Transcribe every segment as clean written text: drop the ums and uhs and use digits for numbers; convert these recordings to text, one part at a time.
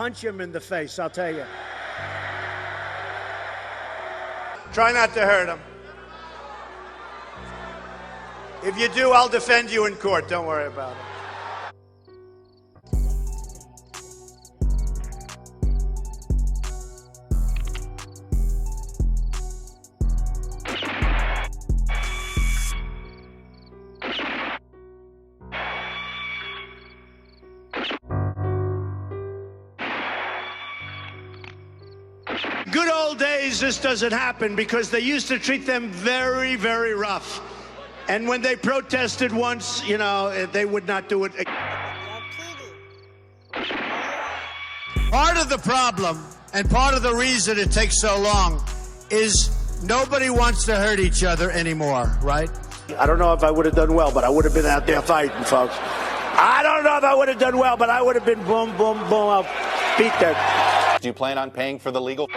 punch him in the face, I'll tell you. Try not to hurt him. If you do, I'll defend you in court. Don't worry about it. Good old days, this doesn't happen because they used to treat them very, very rough. And when they protested once, you know, they would not do it again. Part of the problem and part of the reason it takes so long is nobody wants to hurt each other anymore, right? I don't know if I would have done well, but I would have been out there fighting, folks. I don't know if I would have done well, but I would have been boom, boom, boom. I'll beat that. Do you plan on paying for the legal?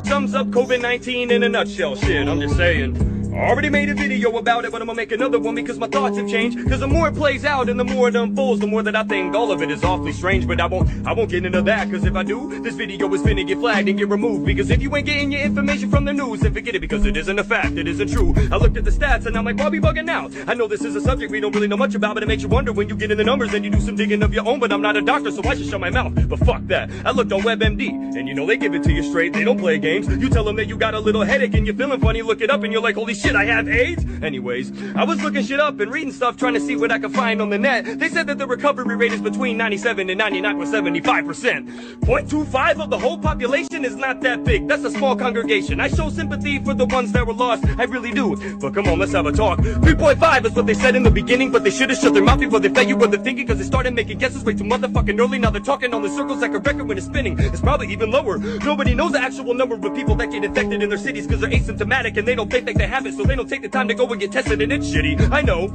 Sums up COVID-19 in a nutshell. Shit, I'm just saying. I already made a video about it, but I'm gonna make another one because my thoughts have changed. Because the more it plays out and the more it unfolds, the more that I think all of it is awfully strange. But I won't get into that, because if I do, this video is finna get flagged and get removed. Because if you ain't getting your information from the news, then forget it, because it isn't a fact, it isn't true. I looked at the stats and I'm like, why we bugging out? I know this is a subject we don't really know much about, but it makes you wonder when you get in the numbers and you do some digging of your own. But I'm not a doctor, so I should shut my mouth. But fuck that. I looked on WebMD, and you know they give it to you straight. They don't play games. You tell them that you got a little headache and you're feeling funny, look it up and you're like, holy shit, I have AIDS? Anyways, I was looking shit up and reading stuff trying to see what I could find on the net. They said that the recovery rate is between 97 and 99.75%. 0.25 of the whole population is not that big. That's a small congregation. I show sympathy for the ones that were lost. I really do. But come on, let's have a talk. 3.5 is what they said in the beginning, but they should have shut their mouth before they fed you what they're thinking, because they started making guesses way too motherfucking early. Now they're talking on the circles like a record when it's spinning. It's probably even lower. Nobody knows the actual number of people that get infected in their cities because they're asymptomatic and they don't think that they have it, so they don't take the time to go and get tested, and it's shitty, I know.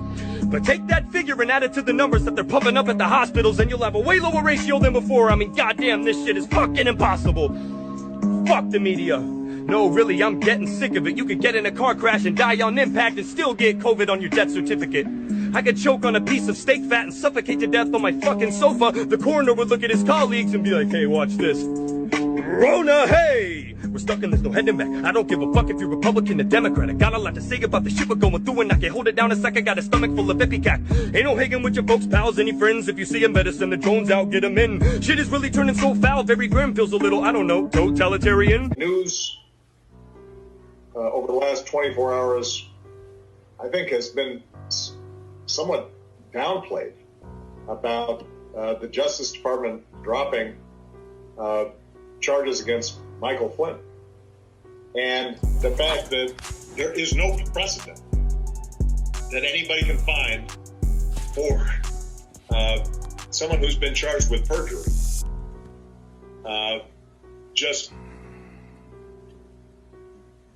But take that figure and add it to the numbers that they're pumping up at the hospitals and you'll have a way lower ratio than before. I mean, goddamn, this shit is fucking impossible. Fuck the media. No, really, I'm getting sick of it. You could get in a car crash and die on impact and still get COVID on your death certificate. I could choke on a piece of steak fat and suffocate to death on my fucking sofa. The coroner would look at his colleagues and be like, hey, watch this. Rona, hey! We're stuck and there's no heading back. I don't give a fuck if you're Republican or Democrat. I got a lot to say about the shit we're going through, and I can't hold it down a sec. I got a stomach full of epicac. Ain't no hanging with your folks, pals, any friends. If you see them, better send the drones out, get them in. Shit is really turning so foul, very grim, feels a little, I don't know, totalitarian. News over the last 24 hours, I think, has been somewhat downplayed about the Justice Department dropping charges against Michael Flynn, and the fact that there is no precedent that anybody can find for someone who's been charged with perjury just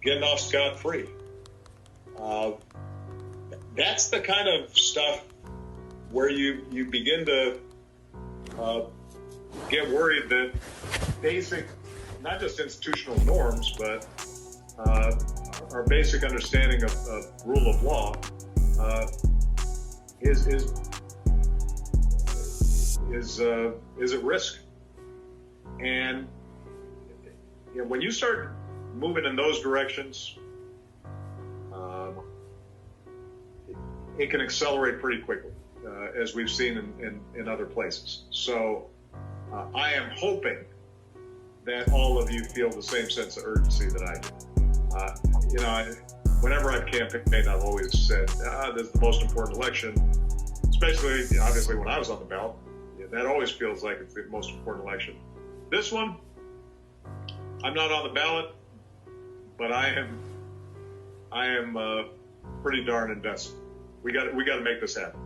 getting off scot-free. That's the kind of stuff where you begin to get worried that basic, not just institutional norms, but our basic understanding of rule of law is at risk. And you know, when you start moving in those directions, it can accelerate pretty quickly, as we've seen in other places. So I am hoping that all of you feel the same sense of urgency that I do. You know, whenever I've campaigned, I've always said, this is the most important election, especially, obviously, when I was on the ballot. That always feels like it's the most important election. This one, I'm not on the ballot, but I am pretty darn invested. We got to make this happen.